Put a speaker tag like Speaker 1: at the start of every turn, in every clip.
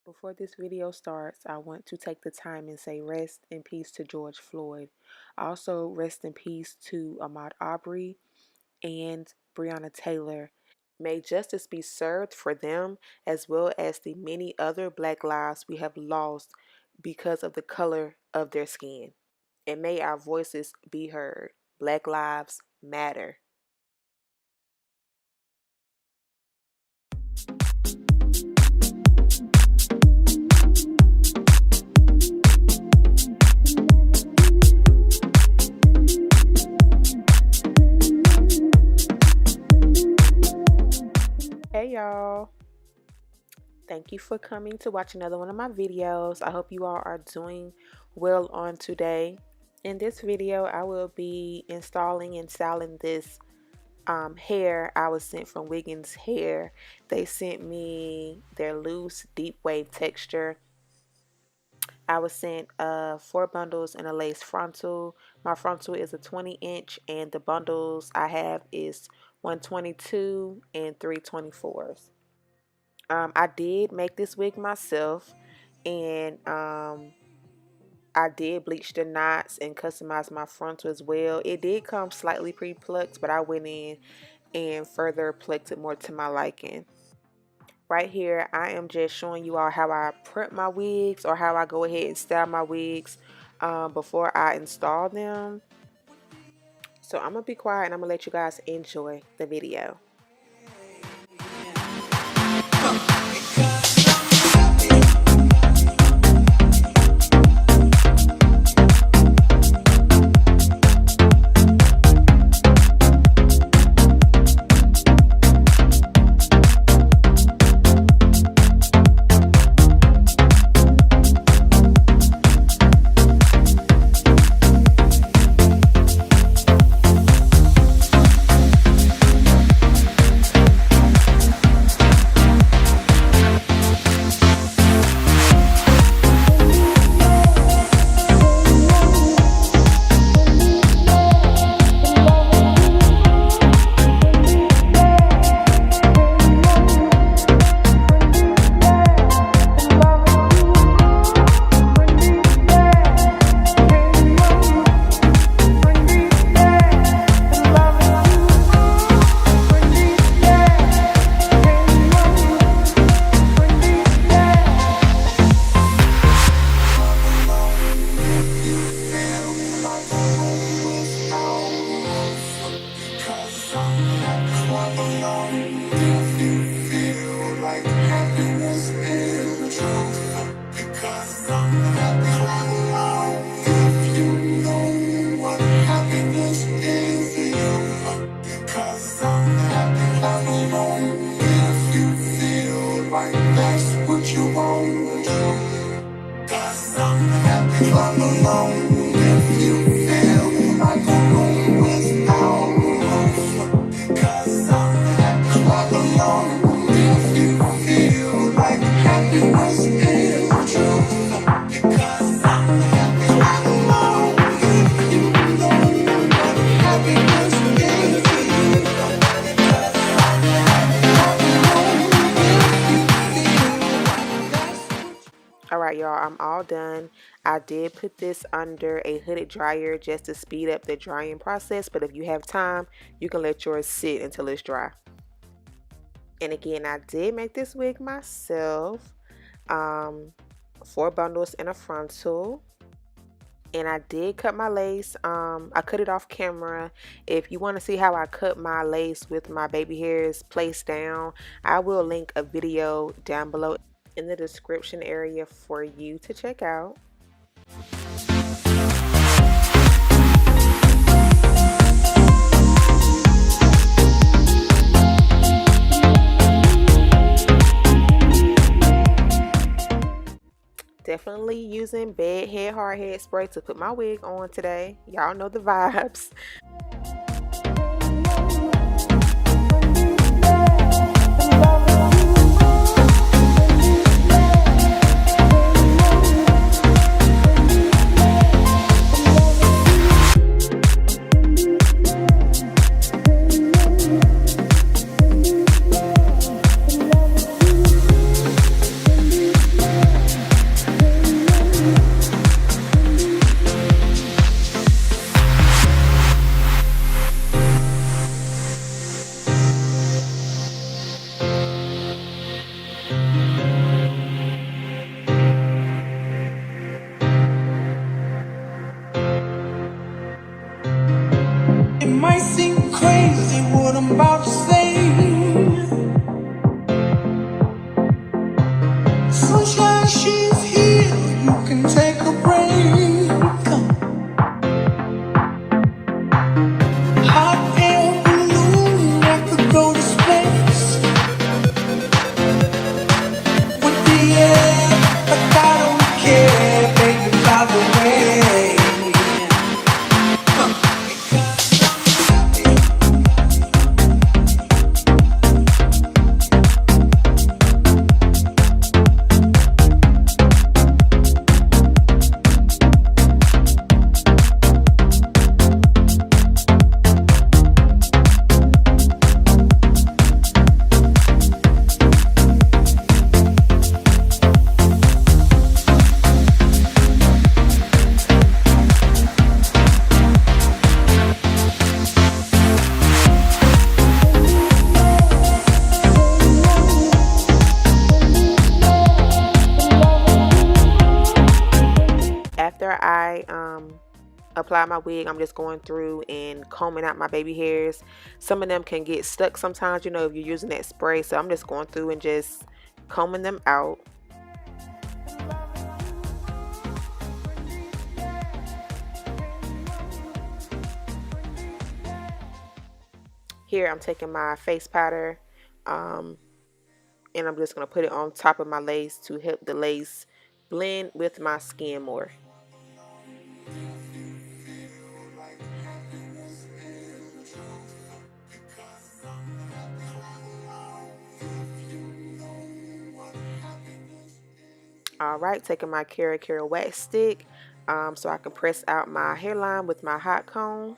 Speaker 1: Before this video starts, I want to take the time and say rest in peace to George Floyd. Also, rest in peace to Ahmaud Arbery and Breonna Taylor. May justice be served for them as well as the many other black lives we have lost because of the color of their skin. And may our voices be heard. Black lives matter. Hey y'all. Thank you for coming to watch another one of my videos. I hope you all are doing well on today. In this video, I will be installing and styling this hair I was sent from Wiggins Hair. They sent me their loose deep wave texture. I was sent 4 bundles and a lace frontal. My frontal is a 20-inch and the bundles I have is 122 and 324s. I did make this wig myself, and I did bleach the knots and customize my frontal as well. It did come slightly pre-plucked, but I went in and further plucked it more to my liking. Right here, I am just showing you all how I prep my wigs, or how I go ahead and style my wigs before I install them. So I'm going to be quiet and I'm going to let you guys enjoy the video. Alright y'all, I'm all done. I did put this under a hooded dryer just to speed up the drying process, but if you have time, you can let yours sit until it's dry. And again, I did make this wig myself. 4 bundles and a frontal. And I did cut my lace. I cut it off camera. If you want to see how I cut my lace with my baby hairs placed down, I will link a video down below in the description area for you to check out. Definitely using bed head hard head spray to put my wig on today. Y'all know the vibes.
Speaker 2: Sunshine, she's here. You can take a break. Hot air balloon, I could go to space with the air, but I don't care, baby, by the way.
Speaker 1: After I apply my wig, I'm just going through and combing out my baby hairs. Some of them can get stuck sometimes, you know, if you're using that spray. So I'm just going through and just combing them out. Here I'm taking my face powder and I'm just going to put it on top of my lace to help the lace blend with my skin more. Alright, taking my Cara wax stick so I can press out my hairline with my hot comb.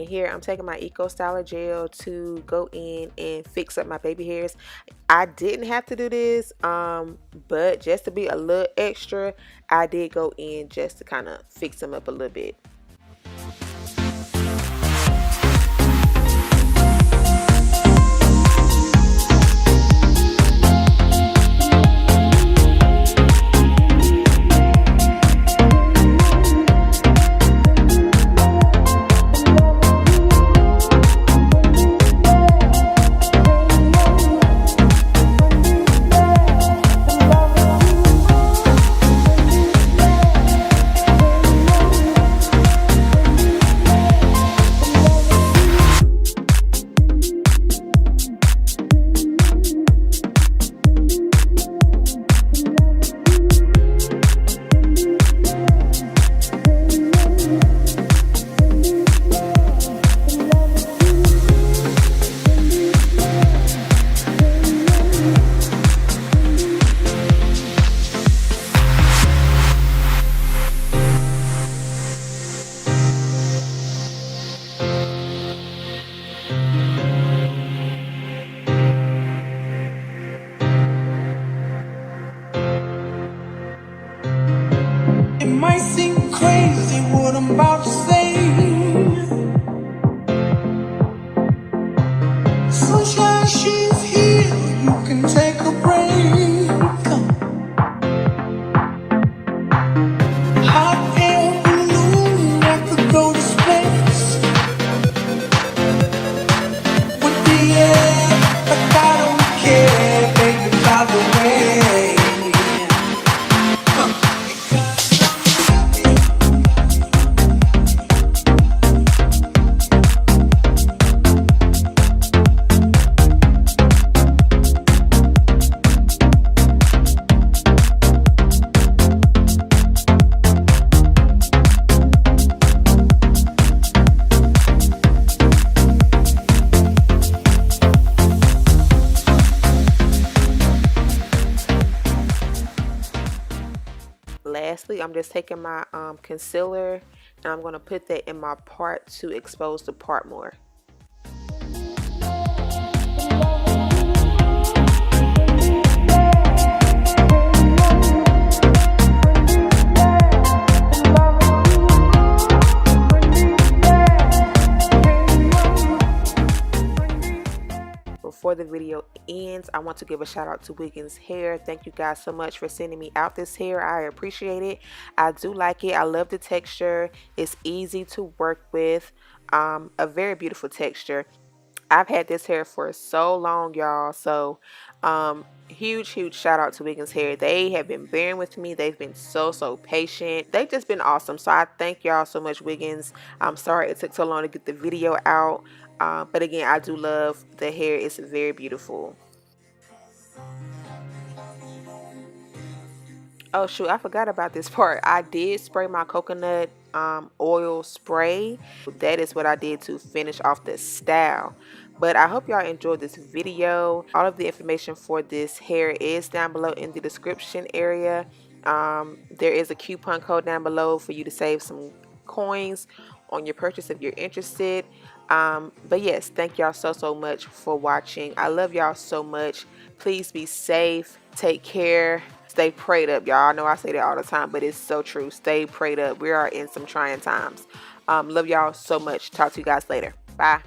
Speaker 1: Here I'm taking my Eco Styler gel to go in and fix up my baby hairs. I didn't have to do this, but just to be a little extra, I did go in just to kind of fix them up a little bit.
Speaker 2: It might seem crazy what I'm about to say. Sunshine, she's here. You can take a break. Hot air balloon, I could go to space with the air, but I don't care, baby, by the way.
Speaker 1: basically I'm just taking my concealer and I'm going to put that in my part to expose the part more. Before the video ends, I want to give a shout out to Wiggins Hair. Thank you guys so much for sending me out this hair. I appreciate it. I do like it. I love the texture. It's easy to work with. A very beautiful texture. I've had this hair for so long, y'all. So huge shout out to Wiggins Hair. They have been bearing with me. They've been so patient. They've just been awesome. So I thank y'all so much, Wiggins. I'm sorry it took so long to get the video out, but again, I do love the hair. It's very beautiful. Oh shoot, I forgot about this part. I did spray my coconut oil spray. That is what I did to finish off the style. But I hope y'all enjoyed this video. All of the information for this hair is down below in the description area. There is a coupon code down below for you to save some coins on your purchase if you're interested. But yes, thank y'all so much for watching. I love y'all so much. Please be safe, take care, stay prayed up, y'all. I know I say that all the time, but it's so true. Stay prayed up. We are in some trying times. Love y'all so much. Talk to you guys later. Bye.